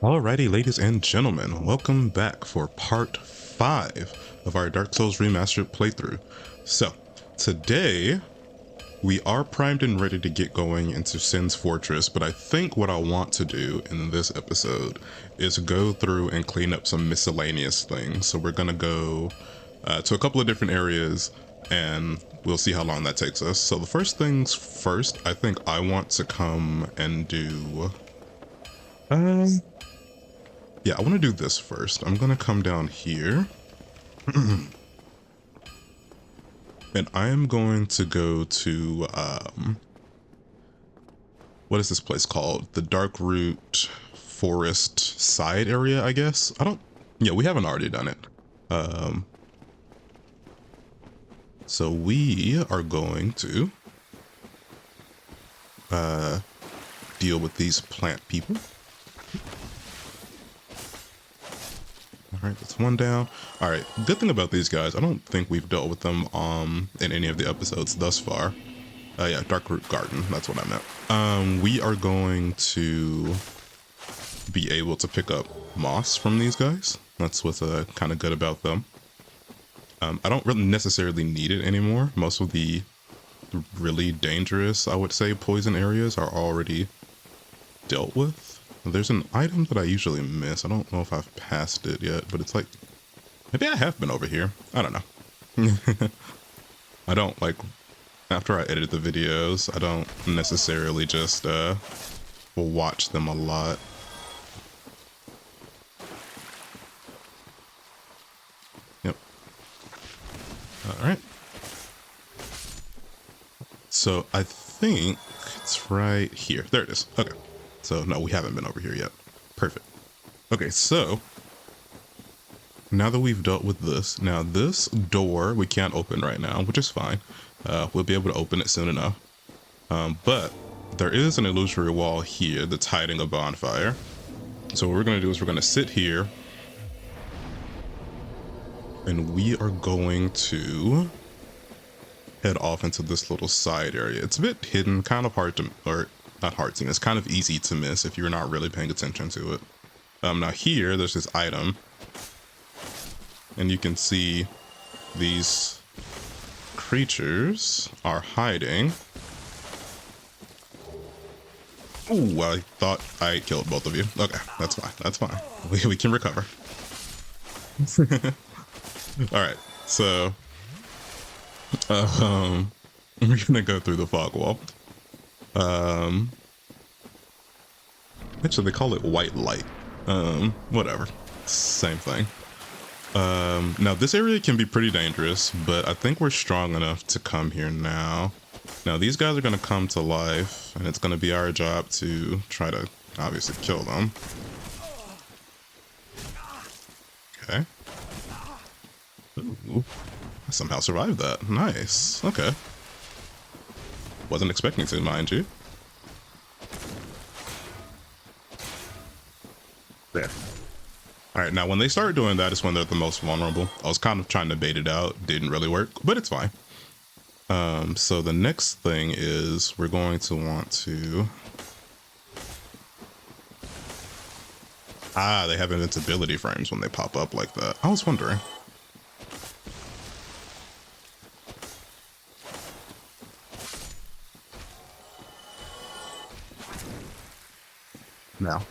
Alrighty, ladies and gentlemen, welcome back for part 5 of our Dark Souls Remastered playthrough. So, today, we are primed and ready to get going into Sin's Fortress, but I think what I want to do in this episode is go through and clean up some miscellaneous things. So we're gonna go to a couple of different areas, and we'll see how long that takes us. So the first things first, I think I want to come and do... Yeah, I want to do this first. I'm going to come down here. And I am going to go to, what is this place called? The Dark Root Forest side area, I guess? Yeah, we haven't already done it. So we are going to, deal with these plant people. All right, that's one down. All right, good thing about these guys, I don't think we've dealt with them in any of the episodes thus far. Yeah, Dark Root Garden, that's what I meant. We are going to be able to pick up moss from these guys. That's what's kind of good about them. I don't really necessarily need it anymore. Most of the really dangerous, I would say, poison areas are already dealt with. There's an item that I usually miss. I don't know if I've passed it yet, but it's like, maybe I have been over here. I don't know. I don't, like, after I edit the videos, I don't necessarily just watch them a lot. Yep. All right. So I think it's right here. There it is. Okay. So no, we haven't been over here yet. Perfect. Okay, so now that we've dealt with this, now this door we can't open right now, which is fine. We'll be able to open it soon enough. But there is an illusory wall here that's hiding a bonfire. So what we're going to do is we're going to sit here and we are going to head off into this little side area. It's a bit hidden, kind of hard to, or not hard to miss, kind of easy to miss if you're not really paying attention to it. Now here, there's this item, and you can see these creatures are hiding. Ooh, I thought I killed both of you. Okay, that's fine, that's fine. We can recover. All right, so we're gonna go through the fog wall. Actually, they call it white light. Whatever, same thing. Now this area can be pretty dangerous, but I think we're strong enough to come here now. Now these guys are gonna come to life, and it's gonna be our job to try to obviously kill them. Okay. Ooh, I somehow survived that. Nice. Okay. Wasn't expecting to, mind you. There. All right, now when they start doing that is when they're the most vulnerable. I was kind of trying to bait it out. Didn't really work, but it's fine. So the next thing is we're going to want to... Ah, they have invincibility frames when they pop up like that. I was wondering. Now.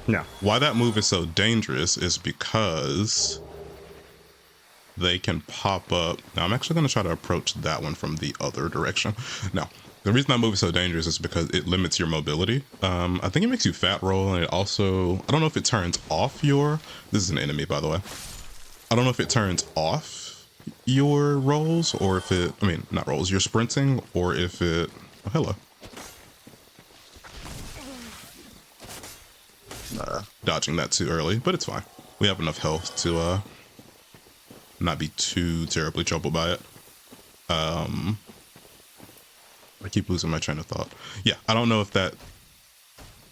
Now, why that move is so dangerous is because they can pop up. Now, I'm actually going to try to approach that one from the other direction. Now, the reason that move is so dangerous is because it limits your mobility. I think it makes you fat roll, and it also, I don't know if it turns off your, this is an enemy, by the way. I don't know if it turns off your rolls, or if it, I mean, not rolls, your sprinting, or if it, oh, hello. Dodging that too early, but it's fine. We have enough health to not be too terribly troubled by it. I keep losing my train of thought. Yeah, I don't know if that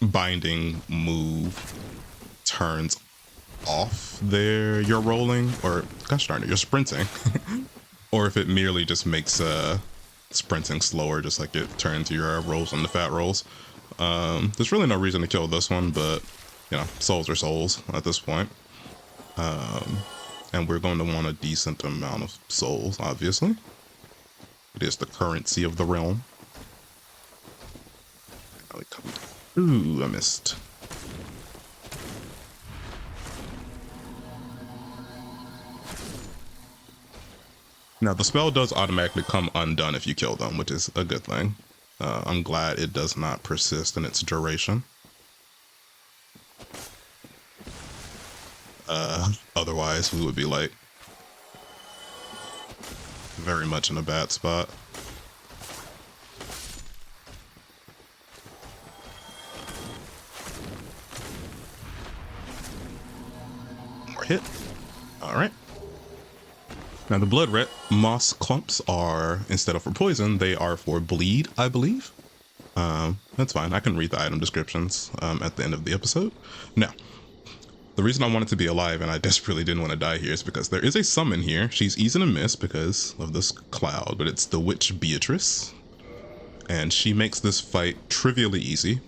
binding move turns off you're rolling, or gosh darn it, you're sprinting, or if it merely just makes sprinting slower, just like it turns your rolls into fat rolls. There's really no reason to kill this one, but you know, souls are souls at this point. And we're going to want a decent amount of souls, obviously. It is the currency of the realm. Ooh, I missed. Now, the spell does automatically come undone if you kill them, which is a good thing. I'm glad it does not persist in its duration. Otherwise, we would be like very much in a bad spot. More hit. All right. Now the blood red moss clumps are, instead of for poison, they are for bleed, I believe. That's fine. I can read the item descriptions at the end of the episode. Now, the reason I wanted to be alive and I desperately didn't want to die here is because there is a summon here. She's easy to miss because of this cloud, but it's the witch Beatrice. And she makes this fight trivially easy.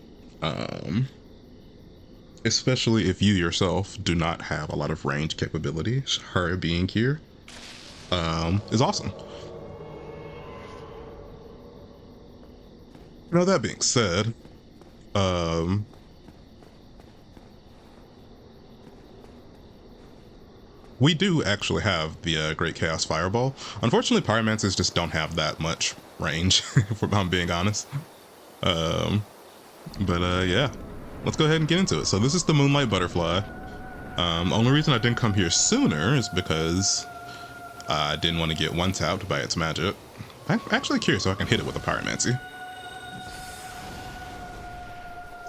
Especially if you yourself do not have a lot of range capability. Her being here is awesome. Now that being said, we do actually have the Great Chaos Fireball. Unfortunately, Pyromancers just don't have that much range, if I'm being honest. Yeah, let's go ahead and get into it. So this is the Moonlight Butterfly. Only reason I didn't come here sooner is because I didn't want to get one-tapped by its magic. I'm actually curious if I can hit it with a Pyromancy.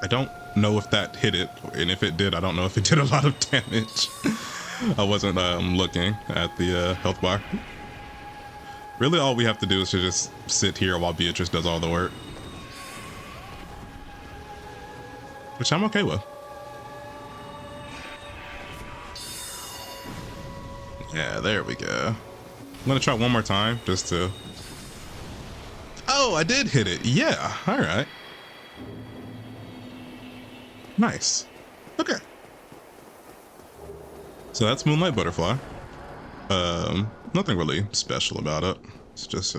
I don't know if that hit it, and if it did, I don't know if it did a lot of damage. I wasn't looking at the health bar. Really, all we have to do is to just sit here while Beatrice does all the work. Which I'm okay with. Yeah, there we go. I'm gonna try one more time, just to... Oh, I did hit it. Yeah, alright. Nice. Okay. So that's Moonlight Butterfly. Nothing really special about it. It's just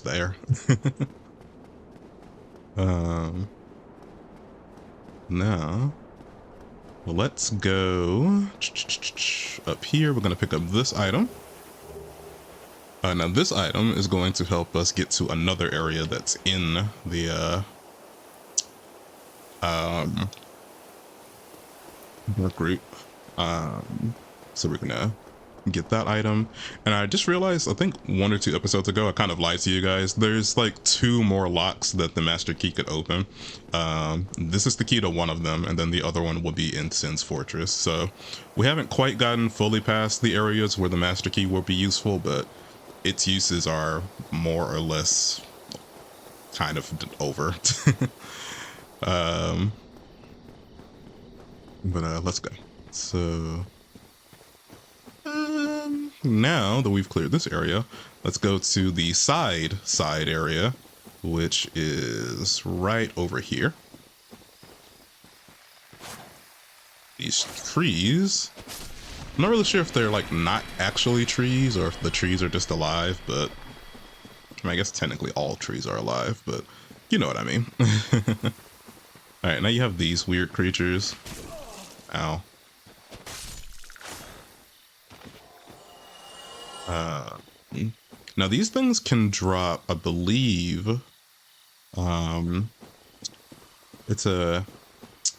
there. Now, let's go up here. We're gonna pick up this item. Now this item is going to help us get to another area that's in the work group. So we're gonna get that item. And I just realized, I think 1 or 2 episodes ago, I kind of lied to you guys. There's like 2 more locks that the master key could open. This is the key to one of them, and then the other one will be in Sin's Fortress. So we haven't quite gotten fully past the areas where the master key will be useful, but its uses are more or less kind of over. Let's go. So now that we've cleared this area, let's go to the side area, which is right over here. These trees, I'm not really sure if they're like not actually trees or if the trees are just alive, but I guess technically all trees are alive, but you know what I mean. All right, now you have these weird creatures. Ow. Now these things can drop, I believe, it's a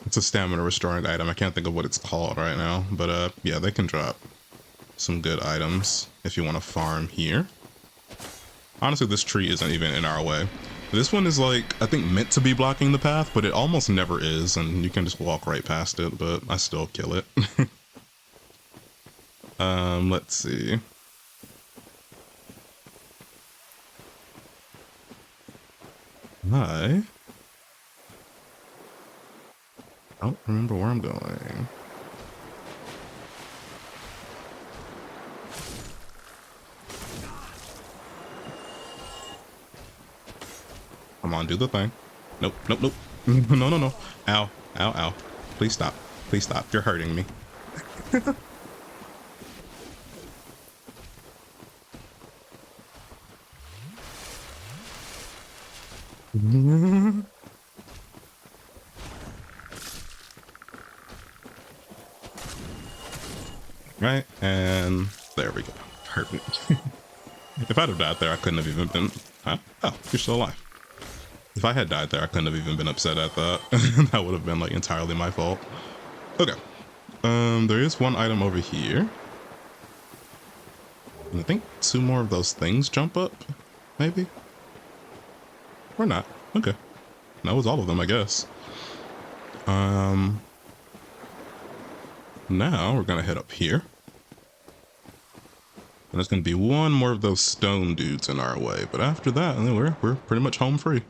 stamina restoring item. I can't think of what it's called right now, but yeah, they can drop some good items if you want to farm here. Honestly, this tree isn't even in our way. This one is like, I think, meant to be blocking the path, but it almost never is, and you can just walk right past it, but I still kill it. Let's see. I don't remember where I'm going. Come on, do the thing. Nope, nope, nope. No, no, no. Ow, ow, ow. Please stop. Please stop. You're hurting me. Right, and there we go. Perfect. If I'd have died there, I couldn't have even been... Huh? Oh, you're still alive. If I had died there, I couldn't have even been upset at that. That would have been like entirely my fault. Okay. There is one item over here. And I think 2 more of those things jump up, maybe? Or not. Okay. That was all of them, I guess. Now we're gonna head up here. And there's gonna be 1 more of those stone dudes in our way, but after that, we're pretty much home free.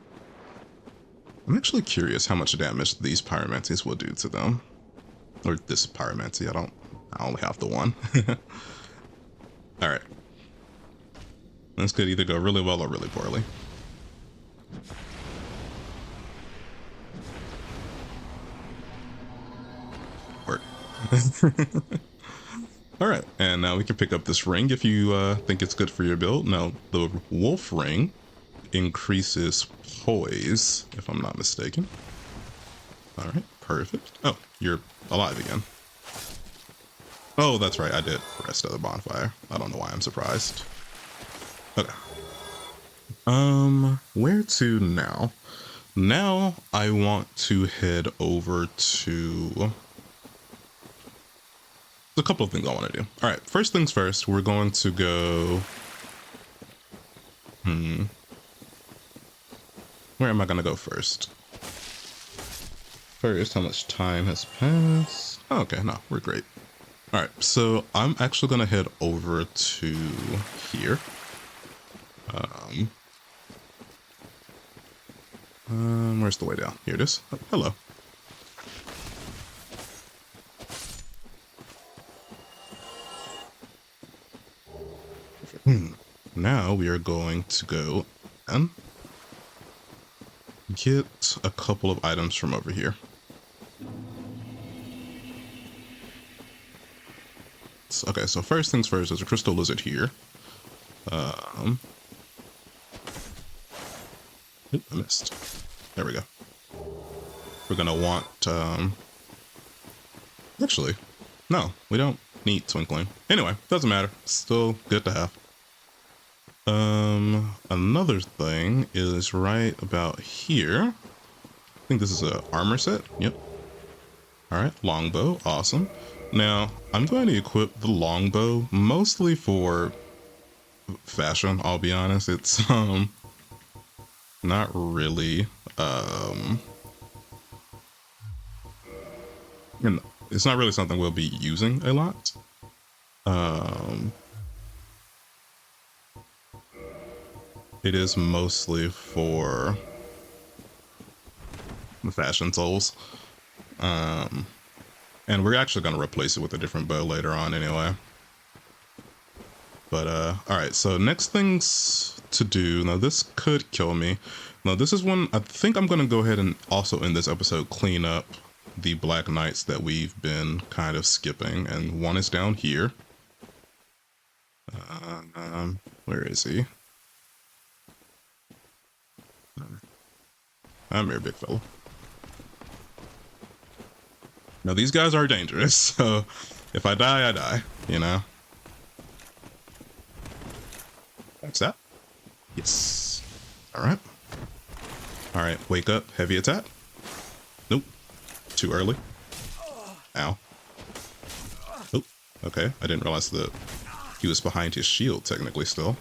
I'm actually curious how much damage these pyromancies will do to them. Or this pyromancy, I only have the one. Alright. This could either go really well or really poorly. Work. Alright, and now we can pick up this ring if you think it's good for your build. Now, the wolf ring increases poise, if I'm not mistaken. Alright, perfect. Oh, you're alive again. Oh, that's right, I did rest at the bonfire. I don't know why I'm surprised. Okay. Where to now? Now I want to head over to... There's a couple of things I want to do. All right, first things first, we're going to go... Where am I going to go first? First, how much time has passed? Oh, okay, no, we're great. All right, so I'm actually going to head over to here. Where's the way down? Here it is. Oh, hello. Now we are going to go and get a couple of items from over here. Okay, so first things first, there's a crystal lizard here. Oop, I missed. There we go. We're gonna want, actually, no, we don't need twinkling. Anyway, doesn't matter. Still good to have. Another thing is right about here. I think this is a armor set. Yep. All right, longbow, awesome. Now, I'm going to equip the longbow mostly for fashion, I'll be honest. It's, not really, it's not really something we'll be using a lot. It is mostly for the fashion souls. And we're actually going to replace it with a different bow later on anyway. But, alright, so next things to do. Now, this could kill me. Now, this is one I think I'm going to go ahead and also in this episode clean up the Black Knights that we've been kind of skipping. And one is down here. Where is he? I'm here, big fella. Now, these guys are dangerous, so if I die, I die, you know? That's that. Yes. Alright. Alright, wake up. Heavy attack. Nope. Too early. Ow. Oh, okay. I didn't realize that he was behind his shield, technically, still.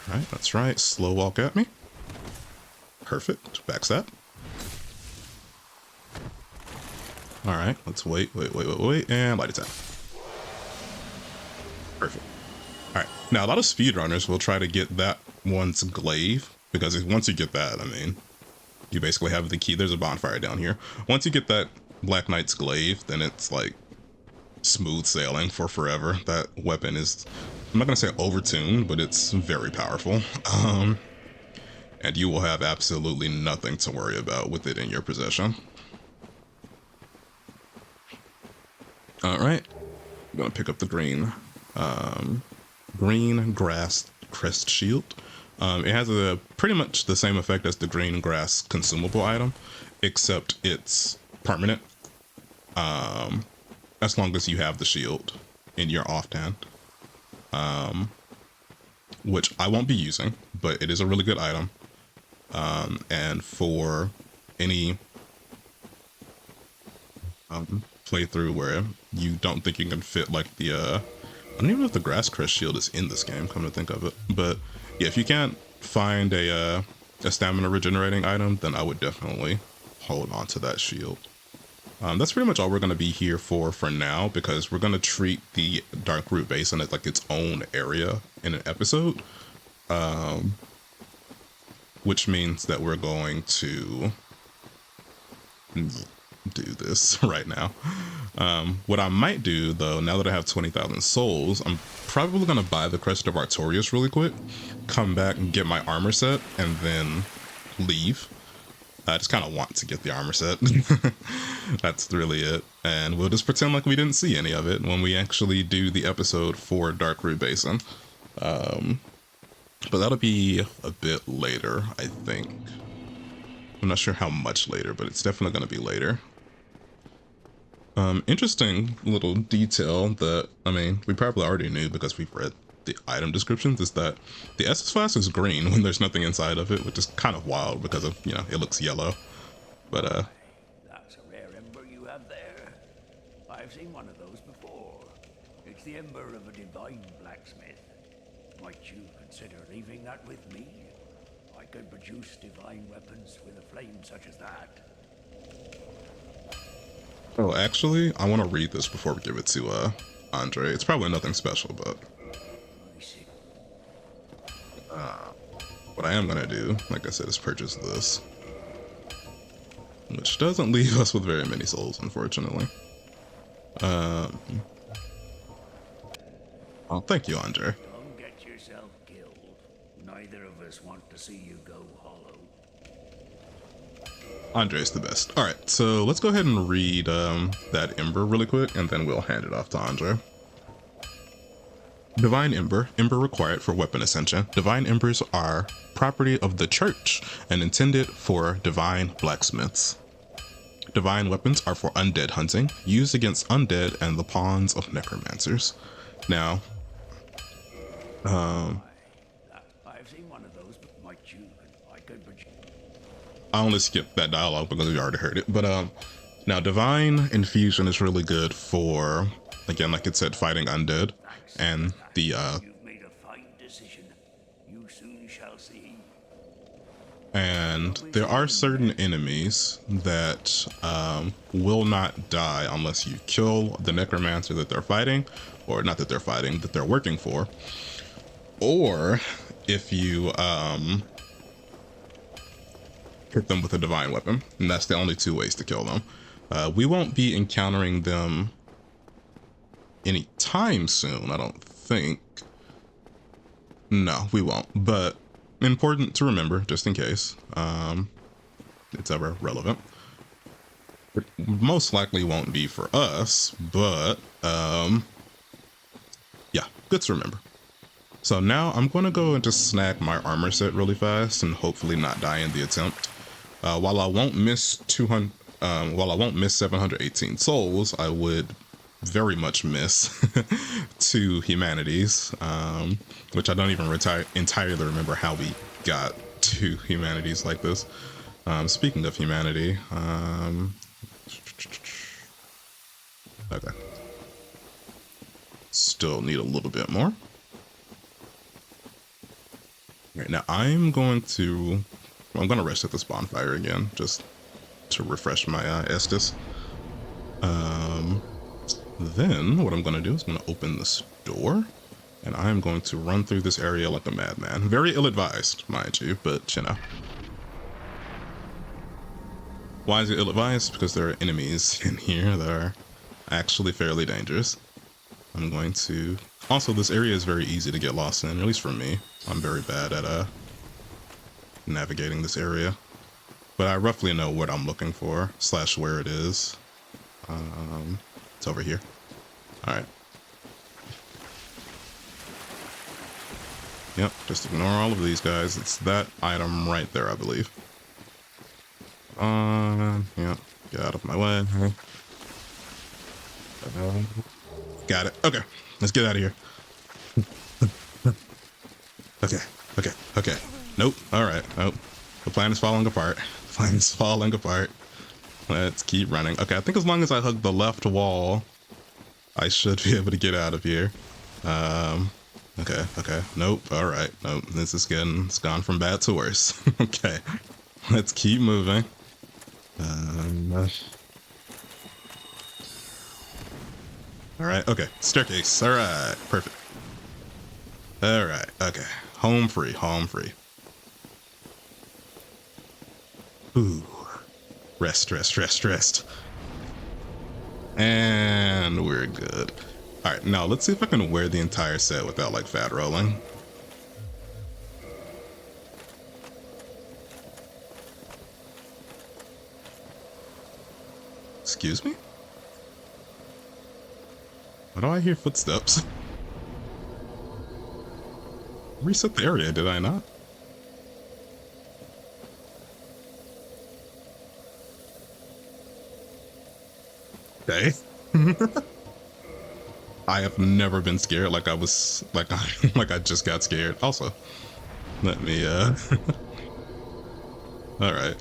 Alright, that's right. Slow walk at me. Perfect. Backstab. Alright, let's wait, and light attack. Perfect. Alright, now a lot of speedrunners will try to get that one's glaive, because once you get that, I mean, you basically have the key. There's a bonfire down here. Once you get that Black Knight's glaive, then it's like smooth sailing for forever. That weapon is, I'm not gonna say overtuned, but it's very powerful. And you will have absolutely nothing to worry about with it in your possession. All right, I'm gonna pick up the green grass crest shield. It has a pretty much the same effect as the green grass consumable item, except it's permanent. As long as you have the shield in your offhand, which I won't be using, but it is a really good item. And for any playthrough where you don't think you can fit like the I don't even know if the grass crest shield is in this game, come to think of it, but yeah, if you can't find a stamina regenerating item, then I would definitely hold on to that shield. That's pretty much all we're going to be here for now, because we're going to treat the Darkroot Basin as like its own area in an episode, which means that we're going to do this right now. What I might do, though, now that I have 20,000 souls, I'm probably going to buy the Crest of Artorias really quick, come back and get my armor set, and then leave. I just kind of want to get the armor set. That's really it. And we'll just pretend like we didn't see any of it when we actually do the episode for Darkroot Basin. But that'll be a bit later, I think. I'm not sure how much later, but it's definitely going to be later. Interesting little detail that, I mean, we probably already knew because we've read the item descriptions, is that the Estus Flask is green when there's nothing inside of it, which is kind of wild because of, you know, it looks yellow. But that's a rare ember you have there. I've seen one of those before. It's the ember of a divine blacksmith. Might you consider leaving that with me? I could produce divine weapons with a flame such as that. oh, actually, I want to read this before we give it to Andre. It's probably nothing special, but what I am gonna do, like I said, is purchase this, which doesn't leave us with very many souls, unfortunately. Oh, thank you, Andre. Don't get yourself killed. Neither of us want to see you go hollow. Andre's the best. All right, so let's go ahead and read that ember really quick, and then we'll hand it off to Andre. Divine Ember, ember required for weapon ascension. Divine embers are property of the church and intended for divine blacksmiths. Divine weapons are for undead hunting, used against undead and the pawns of necromancers. Now, I've seen one of those, but might you? I could. I only skipped that dialogue because we already heard it. But now divine infusion is really good for, again, like it said, fighting undead, and the You've made a fine decision. You soon shall see. and there are certain enemies that will not die unless you kill the necromancer that they're fighting, or not that they're fighting, that they're working for, or if you hit them with a divine weapon. And that's the only two ways to kill them. We won't be encountering them anytime soon, I don't think. No, we won't, but important to remember just in case it's ever relevant. It most likely won't be for us, but yeah, good to remember. So now I'm going to go and just snag my armor set really fast and hopefully not die in the attempt. While I won't miss 718 souls, I would very much miss 2 humanities, which I don't even entirely remember how we got 2 humanities like this. Speaking of humanity, okay, still need a little bit more. Right, now I'm going to rest at this bonfire again, just to refresh my Estus. Then what I'm going to do is I'm going to open this door, and I'm going to run through this area like a madman. Very ill-advised, mind you, but you know. Why is it ill-advised? Because there are enemies in here that are actually fairly dangerous. I'm going to... Also, this area is very easy to get lost in, at least for me. I'm very bad at navigating this area. But I roughly know what I'm looking for, / where it is. It's over here. Alright. Yep, just ignore all of these guys. It's that item right there, I believe. Yeah, get out of my way. Got it. Okay, let's get out of here. Okay, okay, okay. Nope, alright, nope. The plan is falling apart. The plan is falling apart. Let's keep running. Okay, I think as long as I hug the left wall, I should be able to get out of here. Okay, okay. Nope, alright. Nope, this is getting... It's gone from bad to worse. Okay, let's keep moving. Alright, okay. Staircase. Alright, perfect. Alright, okay. Home free, home free. Ooh. Rest, rest, rest, rest. And we're good. Alright, now let's see if I can wear the entire set without like fat rolling. Excuse me? Why do I hear footsteps? Reset the area, did I not? Okay. I have never been scared like I was like I just got scared. Also, let me Alright.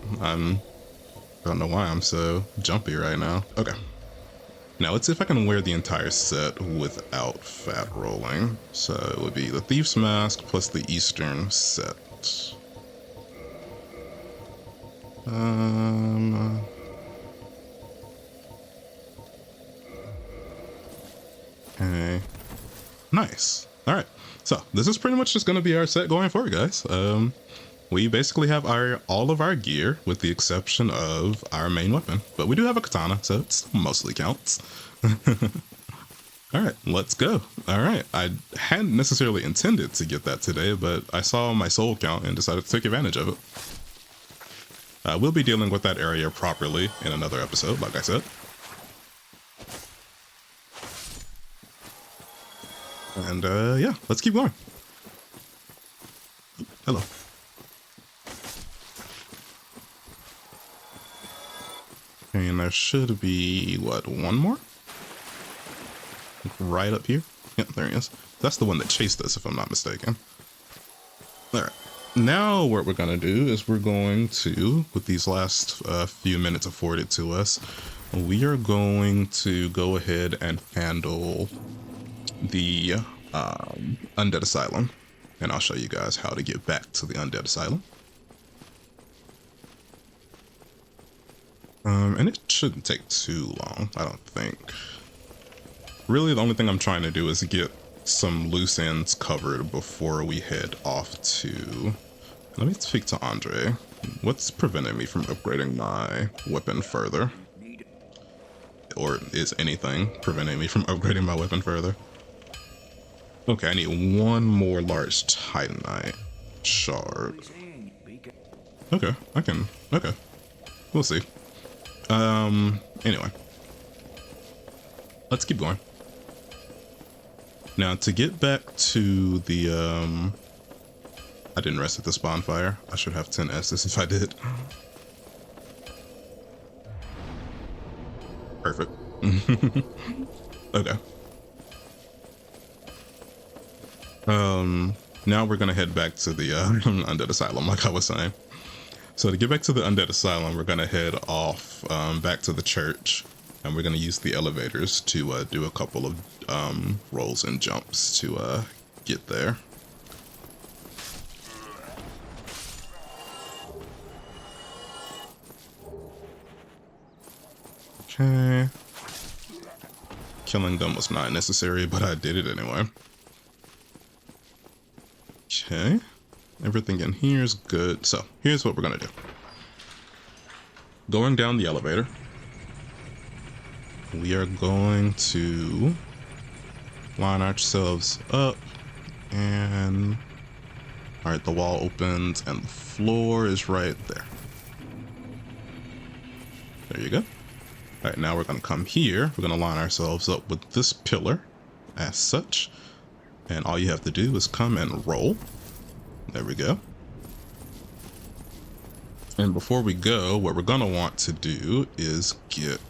Don't know why I'm so jumpy right now. Okay. Now let's see if I can wear the entire set without fat rolling. So it would be the Thief's Mask plus the Eastern set. Okay. Nice. Alright. So this is pretty much just gonna be our set going forward, guys. We basically have all of our gear with the exception of our main weapon. But we do have a katana, so it mostly counts. Alright, let's go. Alright, I hadn't necessarily intended to get that today, but I saw my soul count and decided to take advantage of it. We'll be dealing with that area properly in another episode, like I said. And yeah, let's keep going. Hello. And there should be, what, one more? Right up here? Yep, there he is. That's the one that chased us, if I'm not mistaken. Alright. Now what we're going to do is we're going to, with these last few minutes afforded to us, we are going to go ahead and handle the Undead Asylum. And I'll show you guys how to get back to the Undead Asylum. And it shouldn't take too long, I don't think. Really, the only thing I'm trying to do is get some loose ends covered before we head off to... Let me speak to Andre. What's preventing me from upgrading my weapon further? Or is anything preventing me from upgrading my weapon further? Okay, I need one more large titanite shard. Okay, I can... Okay. We'll see. Anyway. Let's keep going. Now, to get back to the, I didn't rest at this bonfire. I should have 10 S's if I did. Perfect. Okay. Now we're gonna head back to the, Undead Asylum, like I was saying. So to get back to the Undead Asylum, we're gonna head off, back to the church. And we're going to use the elevators to do a couple of rolls and jumps to get there. Okay. Killing them was not necessary, but I did it anyway. Okay. Everything in here is good. So here's what we're going to do. Going down the elevator. we are going to line ourselves up, and all right, the wall opens and the floor is right there. There you go. All right, now we're going to come here. We're going to line ourselves up with this pillar as such. And all you have to do is come and roll. There we go. And before we go, what we're going to want to do is get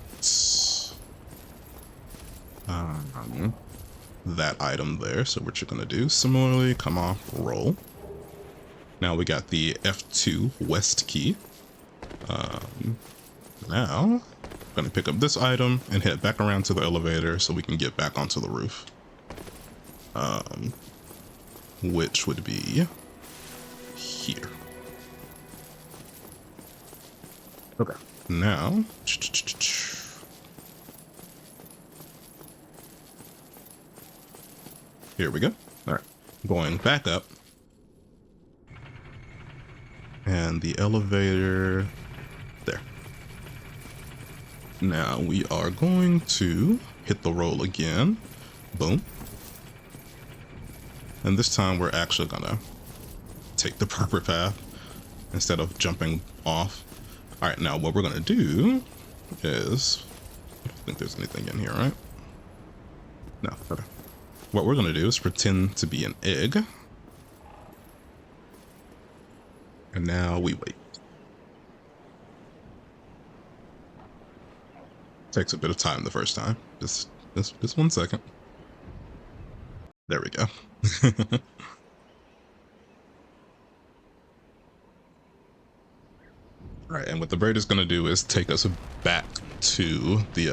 that item there. So what you're going to do, similarly, come off, roll. Now we got the F2 West key. Now, I'm going to pick up this item and head back around to the elevator so we can get back onto the roof. Which would be here. Okay. Now, here we go. All right, going back up. And the elevator there. Now we are going to hit the roll again. Boom. And this time we're actually gonna take the proper path instead of jumping off. All right, now what we're gonna do is, I don't think there's anything in here, right? No, okay. What we're gonna do is pretend to be an egg. And now we wait. Takes a bit of time the first time. Just 1 second. There we go. All right, and what the bird is going to do is take us back to the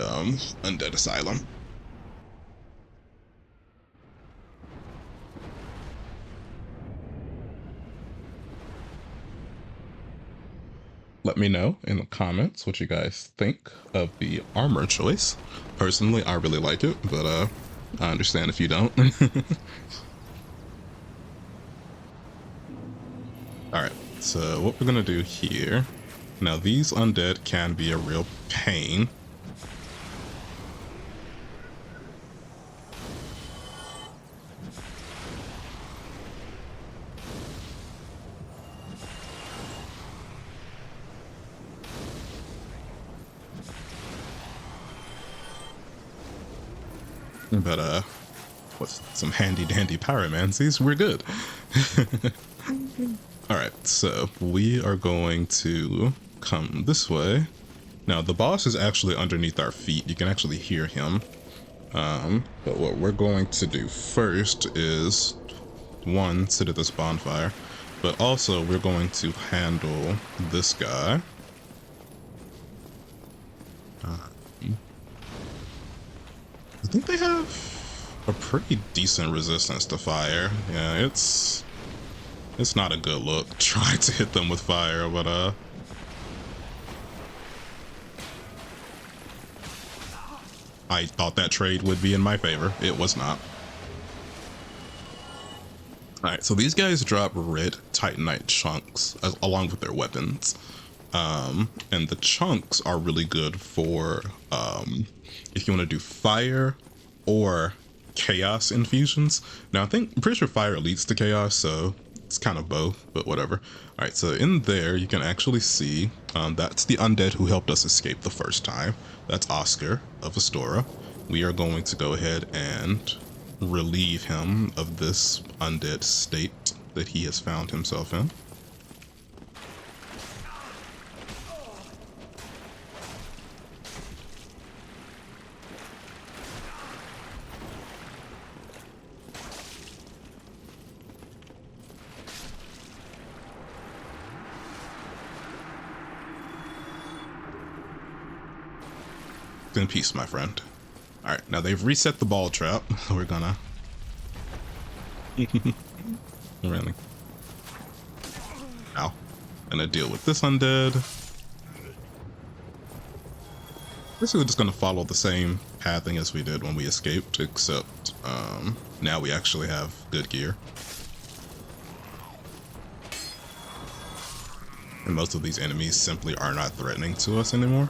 undead asylum. Let me know in the comments what you guys think of the armor choice. Personally, I really like it, but I understand if you don't. All right, so what we're gonna do here, now these undead can be a real pain. But with some handy dandy pyromancies, we're good. All right, so we are going to come this way. Now the boss is actually underneath our feet. You can actually hear him. But what we're going to do first is, one, sit at this bonfire, but also we're going to handle this guy. I think they have a pretty decent resistance to fire. Yeah, it's not a good look trying to hit them with fire, but I thought that trade would be in my favor. It was not. Alright, so these guys drop red titanite chunks along with their weapons. And the chunks are really good for if you want to do fire or chaos infusions. Now I'm pretty sure fire leads to chaos, so it's kind of both, but whatever. All right, so in there you can actually see that's the undead who helped us escape the first time. That's Oscar of Astora. We are going to go ahead and relieve him of this undead state that he has found himself in. In peace, my friend. All right, now they've reset the ball trap. We're gonna really, ow, gonna deal with this undead. Basically just gonna follow the same pathing as we did when we escaped, except now we actually have good gear. And most of these enemies simply are not threatening to us anymore.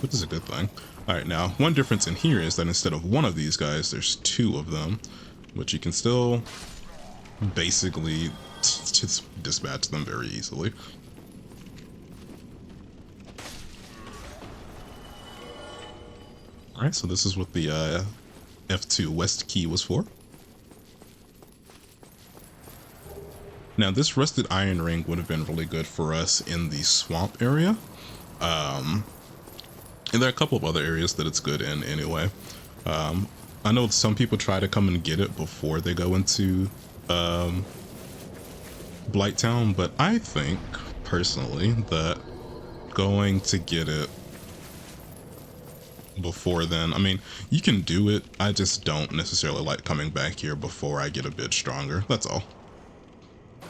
which is a good thing. All right, now one difference in here is that instead of one of these guys, there's two of them, which you can still basically just dispatch them very easily. All right, so this is what the F2 West key was for. Now, this rusted iron ring would have been really good for us in the swamp area. And there are a couple of other areas that it's good in anyway. I know some people try to come and get it before they go into Blighttown, but I think, personally, that going to get it before then, I mean, you can do it, I just don't necessarily like coming back here before I get a bit stronger, that's all.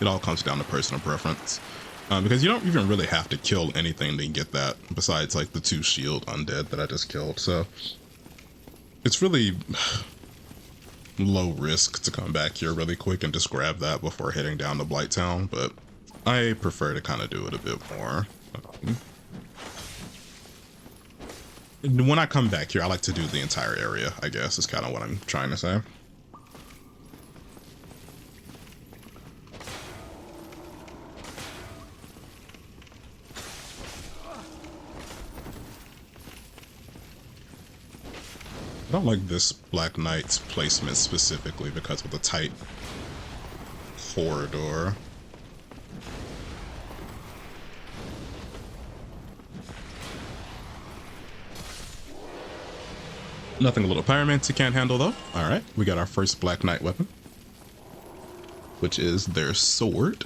It all comes down to personal preference. Because you don't even really have to kill anything to get that, besides like the 2 shield undead that I just killed, so it's really low risk to come back here really quick and just grab that before heading down to Blighttown, but I prefer to kind of do it a bit more. When I come back here, I like to do the entire area, I guess, is kind of what I'm trying to say. I don't like this Black Knight's placement specifically because of the tight corridor. Nothing a little pyromancy can't handle though. Alright, we got our first Black Knight weapon, which is their sword,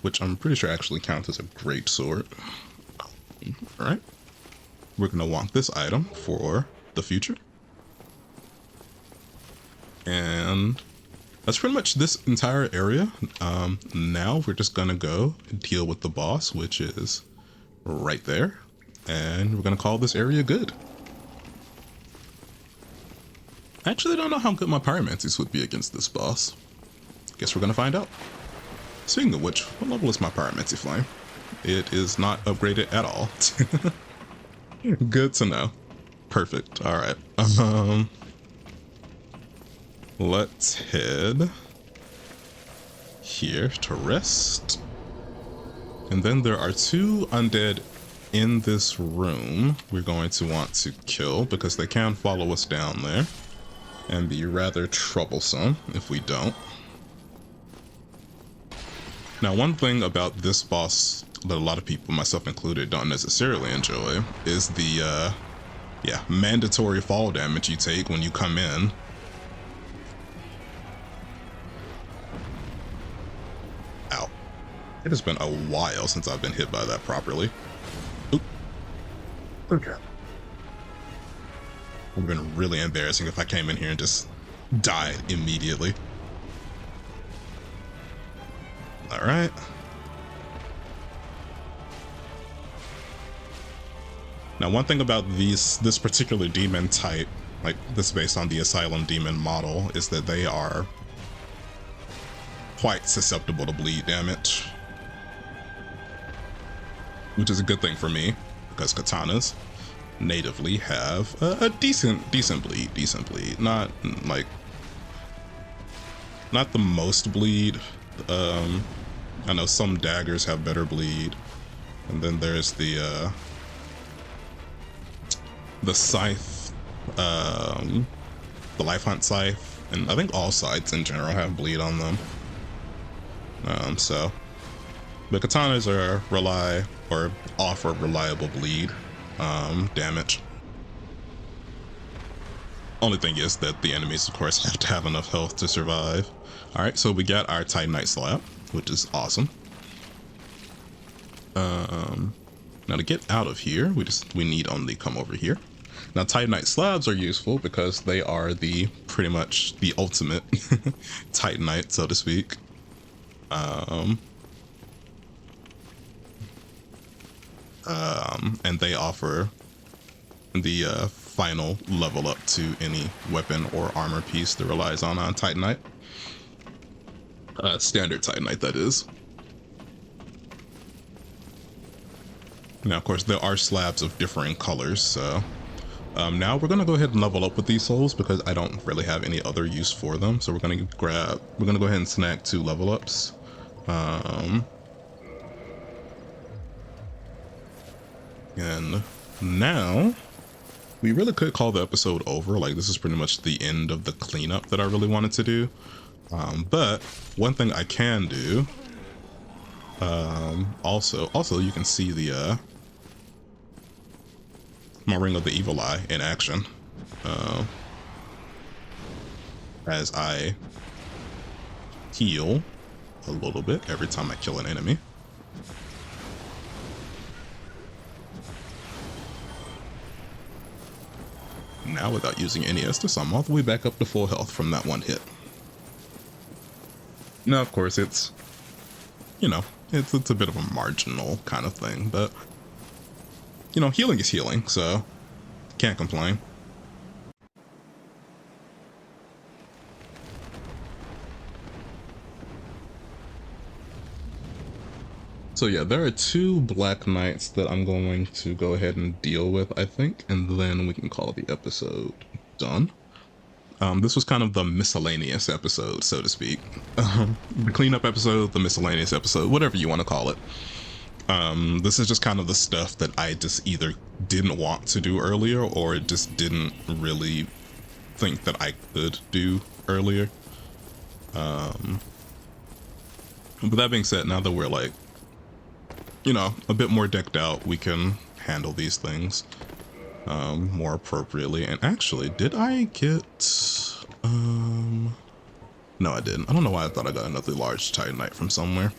which I'm pretty sure actually counts as a great sword. Alright. We're going to want this item for the future. And that's pretty much this entire area. Now we're just going to go deal with the boss, which is right there. And we're going to call this area good. I actually don't know how good my pyromancies would be against this boss. Guess we're going to find out. Speaking of which, what level is my pyromancy flame? It is not upgraded at all. Good to know. Perfect. All right. Let's head here to rest. And then there are 2 undead in this room we're going to want to kill because they can follow us down there and be rather troublesome if we don't. Now, one thing about this boss that a lot of people, myself included, don't necessarily enjoy is the, mandatory fall damage you take when you come in. Ow. It has been a while since I've been hit by that properly. Oop. Okay. It would have been really embarrassing if I came in here and just died immediately. Alright. Now, one thing about this particular demon type, like this based on the Asylum demon model, is that they are quite susceptible to bleed damage. Which is a good thing for me, because katanas natively have a decent bleed. Not like, not the most bleed. I know some daggers have better bleed. And then there's the scythe, the life hunt scythe, and I think all scythes in general have bleed on them. So the katanas offer reliable bleed damage. Only thing is that the enemies, of course, have to have enough health to survive. All right, so we got our Titanite slab, which is awesome. Now to get out of here, we need only come over here. Now, Titanite slabs are useful because they are pretty much the ultimate Titanite, so to speak. And they offer the final level up to any weapon or armor piece that relies on Titanite. Standard Titanite, that is. Now, of course, there are slabs of differing colors, so now we're gonna go ahead and level up with these souls because I don't really have any other use for them. So we're gonna go ahead and snag 2 level ups. And now we really could call the episode over. Like, this is pretty much the end of the cleanup that I really wanted to do. But one thing I can do, also you can see the my Ring of the Evil Eye in action as I heal a little bit every time I kill an enemy. Now, without using any Estus, I'm all the way back up to full health from that one hit. Now, of course, it's, you know, it's a bit of a marginal kind of thing, but, you know, healing is healing, so can't complain. So yeah, there are 2 Black Knights that I'm going to go ahead and deal with, I think, and then we can call the episode done. This was kind of the miscellaneous episode, so to speak. The cleanup episode, the miscellaneous episode, whatever you want to call it. This is just kind of the stuff that I just either didn't want to do earlier or just didn't really think that I could do earlier. But that being said, now that we're like, you know, a bit more decked out, we can handle these things more appropriately. And actually, did I get no, I didn't. I don't know why I thought I got another large Titanite from somewhere.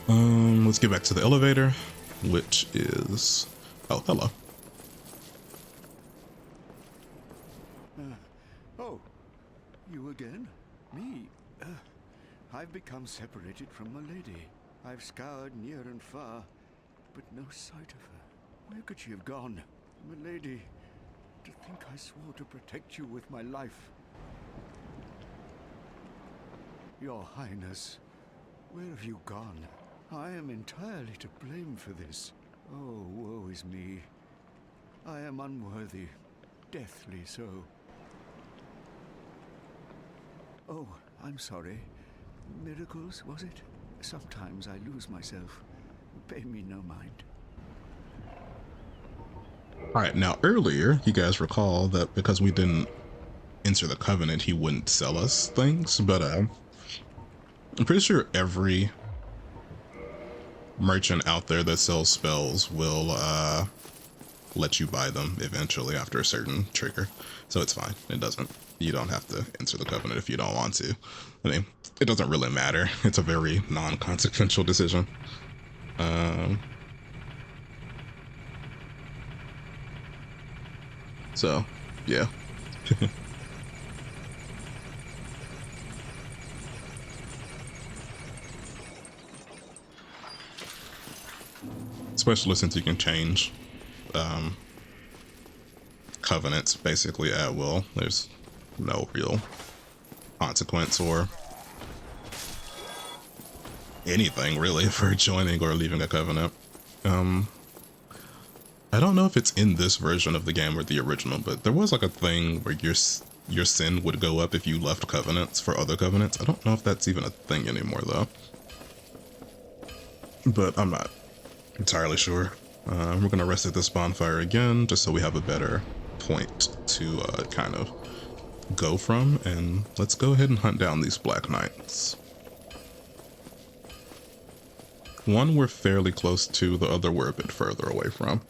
Let's get back to the elevator, which is, oh, hello. Oh, you again? Me? I've become separated from my lady. I've scoured near and far, but no sight of her. Where could she have gone? My lady, to think I swore to protect you with my life. Your Highness, where have you gone? I am entirely to blame for this. Oh, woe is me. I am unworthy, deathly so. Oh, I'm sorry. Miracles, was it? Sometimes I lose myself. Pay me no mind. All right, now earlier, you guys recall that because we didn't enter the Covenant, he wouldn't sell us things, but I'm pretty sure every merchant out there that sells spells will let you buy them eventually after a certain trigger. So it's fine. You don't have to enter the Covenant if you don't want to. I mean, it doesn't really matter. It's a very non-consequential decision. So, yeah. Especially since you can change covenants basically at will. There's no real consequence or anything really for joining or leaving a covenant. I don't know if it's in this version of the game or the original, but there was like a thing where your sin would go up if you left covenants for other covenants. I don't know if that's even a thing anymore though, but I'm not entirely sure. We're gonna rest at this bonfire again just so we have a better point to kind of go from, and let's go ahead and hunt down these Black Knights. One we're fairly close to, the other we're a bit further away from.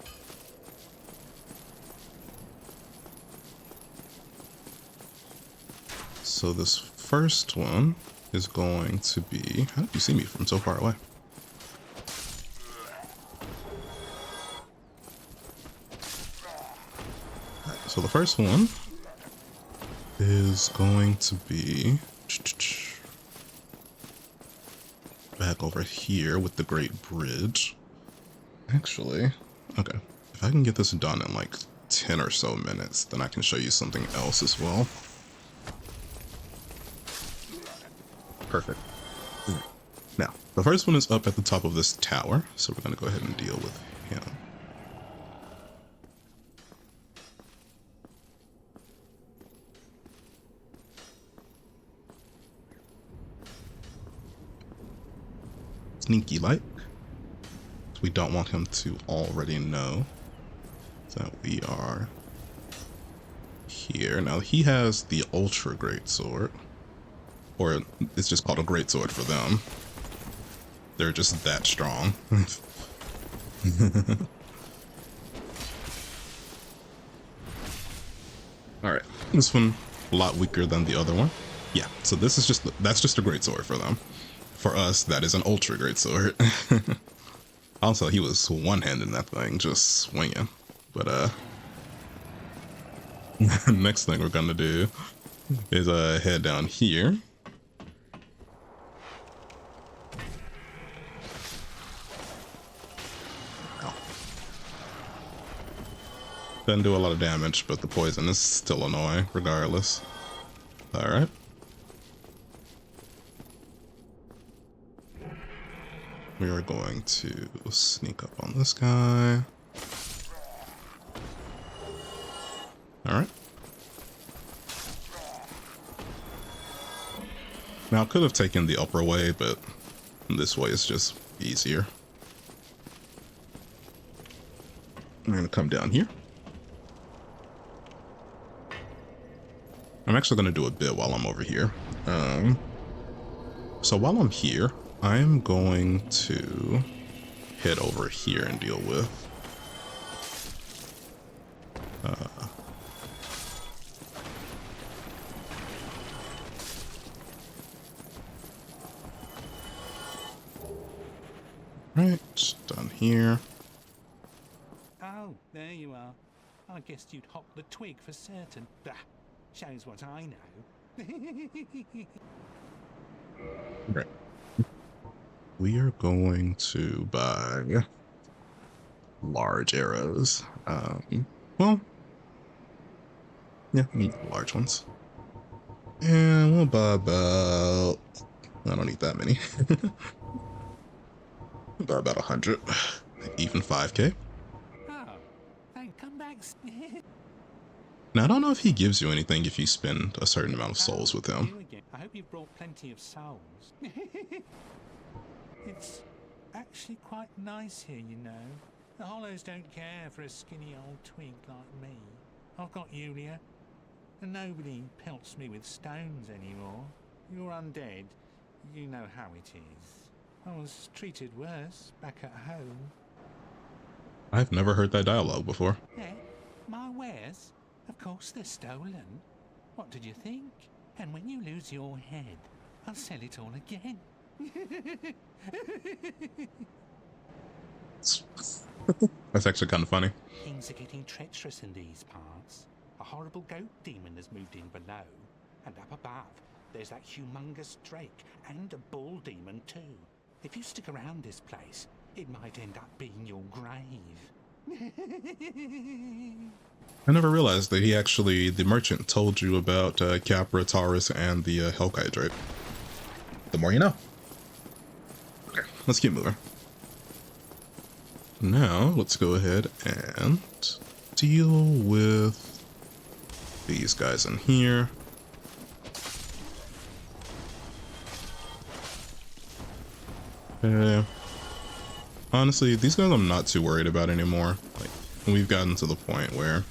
So this first one is going to be, how did you see me from so far away? So the first one is going to be back over here with the Great Bridge. Actually, okay, if I can get this done in like 10 or so minutes, then I can show you something else as well. Perfect. Now, the first one is up at the top of this tower, so we're going to go ahead and deal with him. Sneaky like. We don't want him to already know that we are here. Now, he has the ultra great sword, or it's just called a great sword for them. They're just that strong. Alright, this one a lot weaker than the other one. Yeah, so this is that's just a great sword for them. For us, that is an ultra great sword. Also, he was one-handing that thing, just swinging. But next thing we're gonna do is head down here. Doesn't do a lot of damage, but the poison is still annoying regardless. Alright. We are going to sneak up on this guy. Alright. Now I could have taken the upper way, but this way is just easier. I'm going to come down here. I'm actually going to do a bit while I'm over here. So while I'm here, I'm going to head over here and deal with right, done here. Oh, there you are. I guessed you'd hop the twig for certain. Bah, shows what I know. Right. We are going to buy large arrows. Well, yeah, we need large ones. And we'll buy about, I don't need that many. We'll buy about 100, even 5k. Oh, thank come back. Now, I don't know if he gives you anything if you spend a certain amount of souls with him. You again. I hope you've brought plenty of souls. It's actually quite nice here, you know. The Hollows don't care for a skinny old twig like me. I've got Yulia, and nobody pelts me with stones anymore. You're undead. You know how it is. I was treated worse back at home. I've never heard that dialogue before. Yeah, my wares? Of course they're stolen. What did you think? And when you lose your head, I'll sell it all again. That's actually kind of funny. Things are getting treacherous in these parts. A horrible goat demon has moved in below. And up above, there's that humongous drake and a bull demon too. If you stick around this place, it might end up being your grave. I never realized that the merchant told you about Capra, Taurus, and the Hellkite Drake. The more you know. Okay, let's keep moving. Now, let's go ahead and deal with these guys in here. Honestly, these guys I'm not too worried about anymore. Like, we've gotten to the point where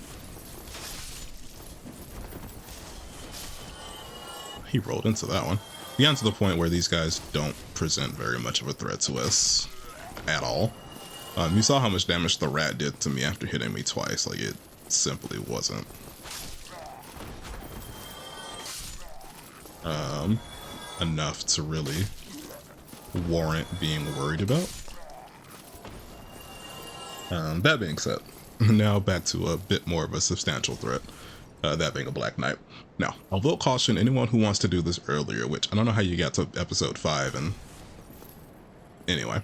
he rolled into that one. We got to the point where these guys don't present very much of a threat to us at all. You saw how much damage the rat did to me after hitting me twice. Like, it simply wasn't enough to really warrant being worried about. That being said, now back to a bit more of a substantial threat, that being a Black Knight. Now, I will caution anyone who wants to do this earlier, which I don't know how you got to episode 5, and anyway,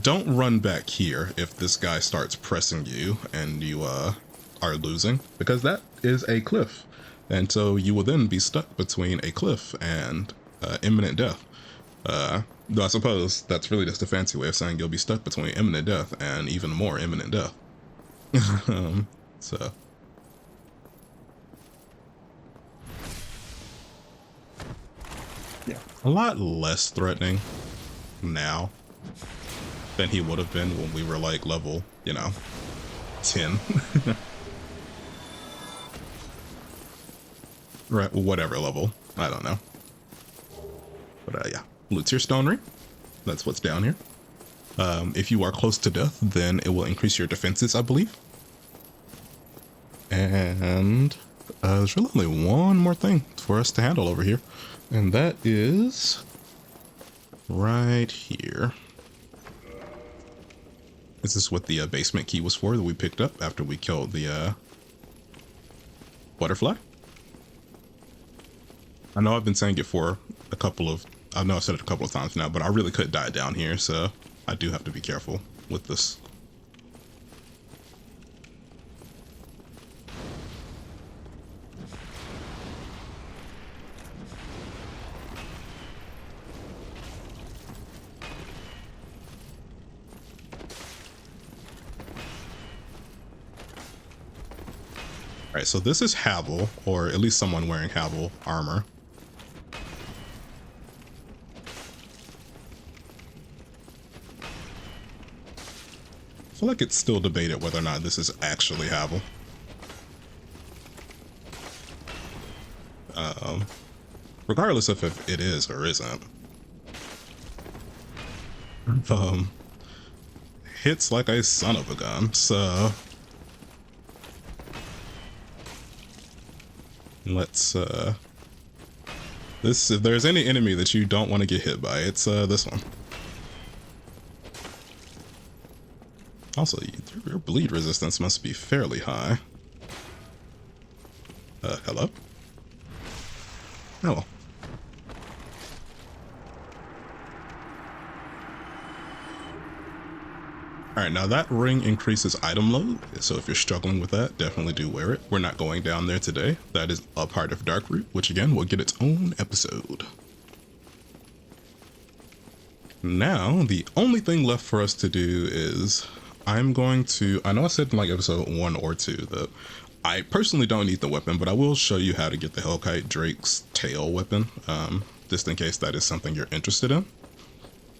don't run back here if this guy starts pressing you and you are losing, because that is a cliff, and so you will then be stuck between a cliff and imminent death. Though I suppose that's really just a fancy way of saying you'll be stuck between imminent death and even more imminent death. So yeah, a lot less threatening now than he would have been when we were like level, 10. Right, whatever level. I don't know. But yeah, loot tier stone ring. That's what's down here. If you are close to death, then it will increase your defenses, I believe. And there's really only one more thing for us to handle over here, and that is right here. This is what the basement key was for that we picked up after we killed the butterfly. I know I've been saying it for I know I've said it a couple of times now, but I really could die down here, so I do have to be careful with this. Alright, so this is Havel, or at least someone wearing Havel armor. I feel like it's still debated whether or not this is actually Havel. Regardless of if it is or isn't. Hits like a son of a gun, so let's if there's any enemy that you don't want to get hit by, it's this one. Also, your bleed resistance must be fairly high. Hello? Oh. Alright, now that ring increases item load, so if you're struggling with that, definitely do wear it. We're not going down there today. That is a part of Darkroot, which again will get its own episode. Now, the only thing left for us to do is I know I said in like episode 1 or 2 that I personally don't need the weapon, but I will show you how to get the Hellkite Drake's tail weapon, just in case that is something you're interested in.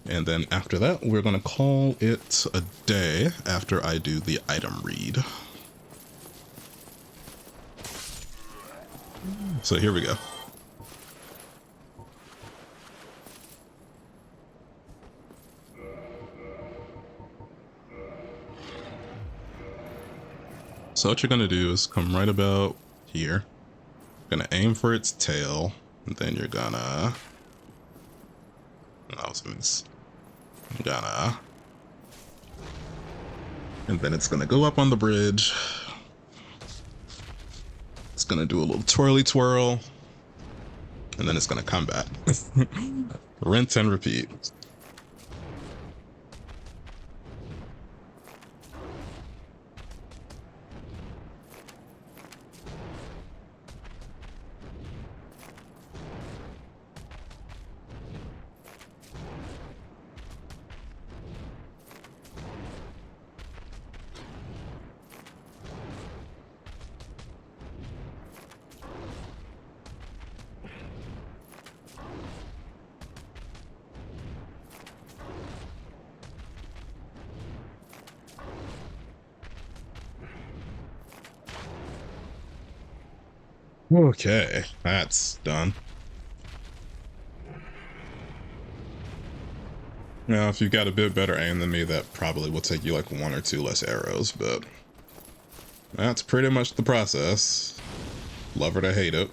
And then after that, we're going to call it a day after I do the item read. So here we go. So what you're going to do is come right about here. You're going to aim for its tail, and then you're going to... And then it's gonna go up on the bridge. It's gonna do a little twirly twirl. And then it's gonna come back. Rinse and repeat. Okay, that's done. Now, if you've got a bit better aim than me, that probably will take you like 1 or 2 less arrows, but that's pretty much the process. Love it or hate it.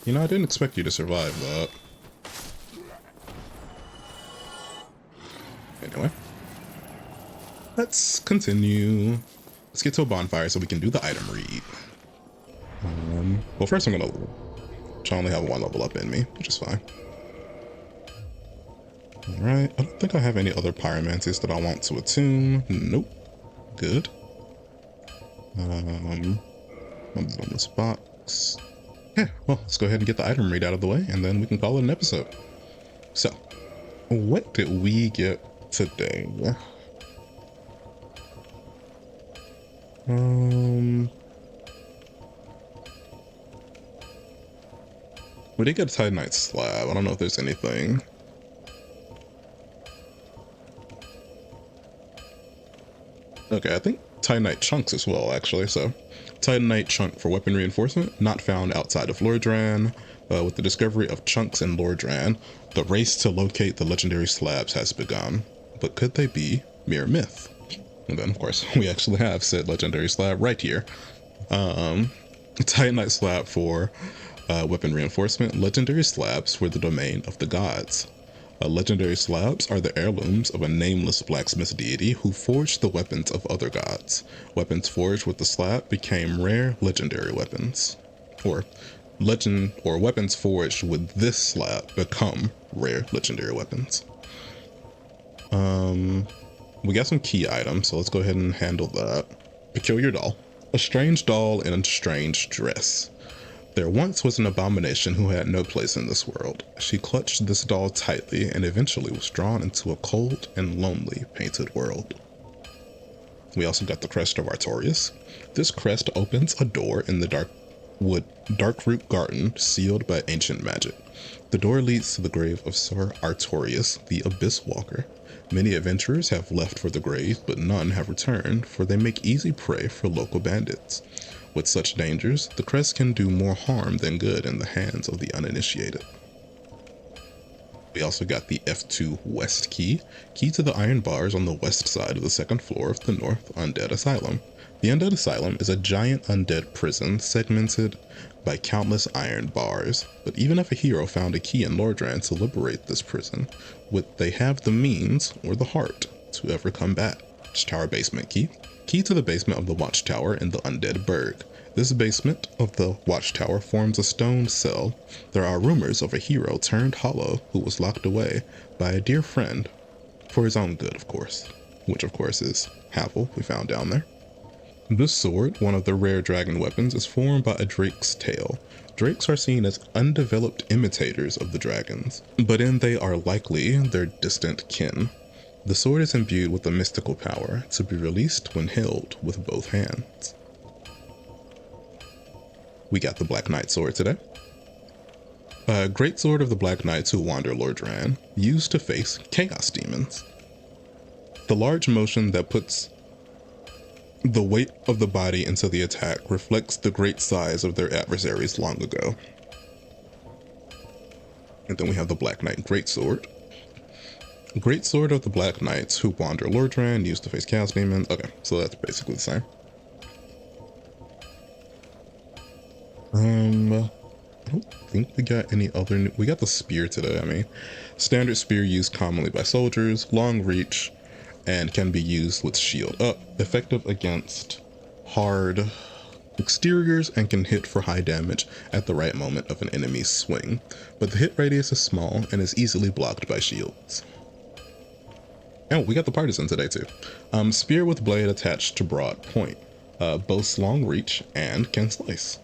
You know, I didn't expect you to survive that. Anyway. Let's continue. Let's get to a bonfire so we can do the item read. Well, first I'm gonna only have 1 level up in me, which is fine. Alright, I don't think I have any other pyromancies that I want to attune. Nope. Good. On this box. Yeah, well, let's go ahead and get the item read out of the way, and then we can call it an episode. So, what did we get today? We did get a Titanite slab. I don't know if there's anything. Okay, I think Titanite chunks as well, actually. So, Titanite chunk for weapon reinforcement, not found outside of Lordran. With the discovery of chunks in Lordran, the race to locate the legendary slabs has begun. But could they be mere myth? And then, of course, we actually have said legendary slab right here. Titanite slab for weapon reinforcement. Legendary slabs were the domain of the gods. Legendary slabs are the heirlooms of a nameless blacksmith deity who forged the weapons of other gods. Weapons forged with the slab became rare legendary weapons. Or weapons forged with this slab become rare legendary weapons. We got some key items, so let's go ahead and handle that. Peculiar doll. A strange doll in a strange dress. There once was an abomination who had no place in this world. She clutched this doll tightly and eventually was drawn into a cold and lonely painted world. We also got the crest of Artorias. This crest opens a door in the Darkroot Garden sealed by ancient magic. The door leads to the grave of Sir Artorias, the Abyss Walker. Many adventurers have left for the grave, but none have returned, for they make easy prey for local bandits. With such dangers, the crest can do more harm than good in the hands of the uninitiated. We also got the F2 West key to the iron bars on the west side of the second floor of the North Undead Asylum. The Undead Asylum is a giant undead prison segmented by countless iron bars, but even if a hero found a key in Lordran to liberate this prison, would they have the means or the heart to ever come back? Watchtower basement key to the basement of the Watchtower in the Undead Burg. This basement of the Watchtower forms a stone cell. There are rumors of a hero turned hollow who was locked away by a dear friend, for his own good, of course, which of course is Havel, we found down there. This sword, one of the rare dragon weapons, is formed by a drake's tail. Drakes are seen as undeveloped imitators of the dragons, but in they are likely their distant kin. The sword is imbued with a mystical power to be released when held with both hands. We got the Black Knight sword today. Great sword of the Black Knights who wander Lordran, used to face chaos demons. The large motion that puts the weight of the body into the attack reflects the great size of their adversaries long ago. And then we have the Black Knight Greatsword. Greatsword of the Black Knights who wander Lordran, used to face chaos demons. Okay, so that's basically the same. I don't think we got any other we got the spear today. I mean, standard spear used commonly by soldiers, long reach, and can be used with shield up, effective against hard exteriors and can hit for high damage at the right moment of an enemy's swing, but the hit radius is small and is easily blocked by shields. Oh, we got the partisan today too. Spear with blade attached to broad point, boasts long reach and can slice.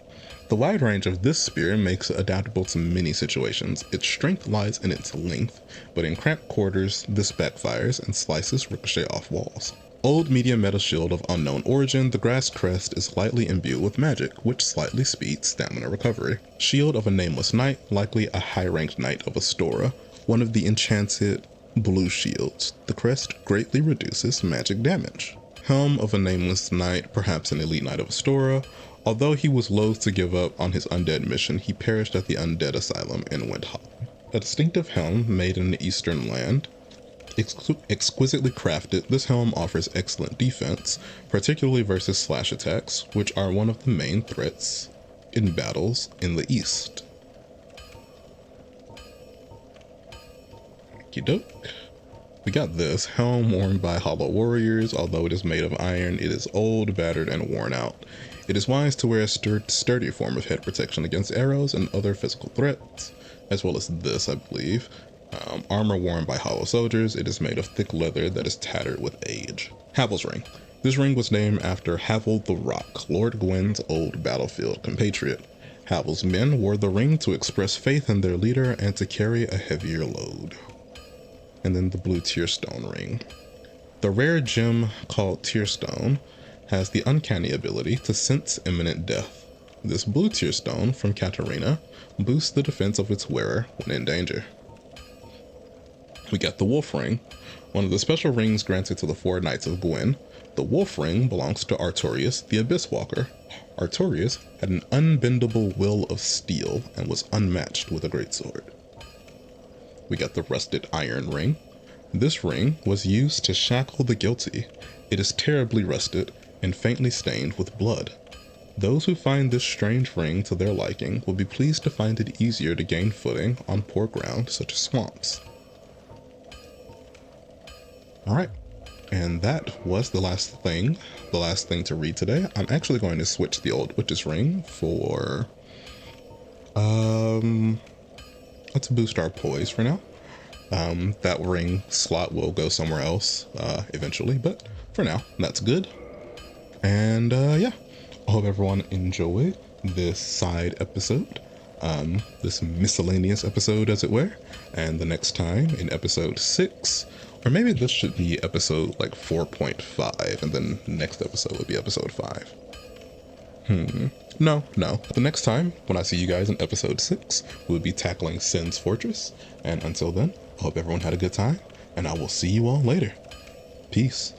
The wide range of this spear makes it adaptable to many situations. Its strength lies in its length, but in cramped quarters, this backfires and slices ricochet off walls. Old medium metal shield of unknown origin, the grass crest is lightly imbued with magic, which slightly speeds stamina recovery. Shield of a nameless knight, likely a high-ranked knight of Astora, one of the enchanted blue shields. The crest greatly reduces magic damage. Helm of a nameless knight, perhaps an elite knight of Astora. Although he was loath to give up on his undead mission, he perished at the Undead Asylum and went hollow. A distinctive helm made in the Eastern land. Exquisitely crafted, this helm offers excellent defense, particularly versus slash attacks, which are one of the main threats in battles in the East. Okey-doke. We got this helm worn by hollow warriors. Although it is made of iron, it is old, battered, and worn out. It is wise to wear a sturdy form of head protection against arrows and other physical threats, as well as this, I believe. Armor worn by hollow soldiers. It is made of thick leather that is tattered with age. Havel's ring. This ring was named after Havel the Rock, Lord Gwyn's old battlefield compatriot. Havel's men wore the ring to express faith in their leader and to carry a heavier load. And then the blue tearstone ring. The rare gem called tearstone has the uncanny ability to sense imminent death. This blue tearstone from Katarina boosts the defense of its wearer when in danger. We got the wolf ring, one of the special rings granted to the 4 knights of Gwyn. The wolf ring belongs to Artorius, the Abyss Walker. Artorius had an unbendable will of steel and was unmatched with a greatsword. We got the rusted iron ring. This ring was used to shackle the guilty. It is terribly rusted and faintly stained with blood. Those who find this strange ring to their liking will be pleased to find it easier to gain footing on poor ground such as swamps. Alright, and that was the last thing to read today. I'm actually going to switch the old witch's ring for let's boost our poise for now. That ring slot will go somewhere else eventually, but for now, that's good. And yeah, I hope everyone enjoyed this side episode, this miscellaneous episode as it were, and the next time in episode 6, or maybe this should be episode like 4.5, and then next episode would be episode 5. No. The next time, when I see you guys in episode 6, we'll be tackling Sin's Fortress. And until then, I hope everyone had a good time, and I will see you all later. Peace.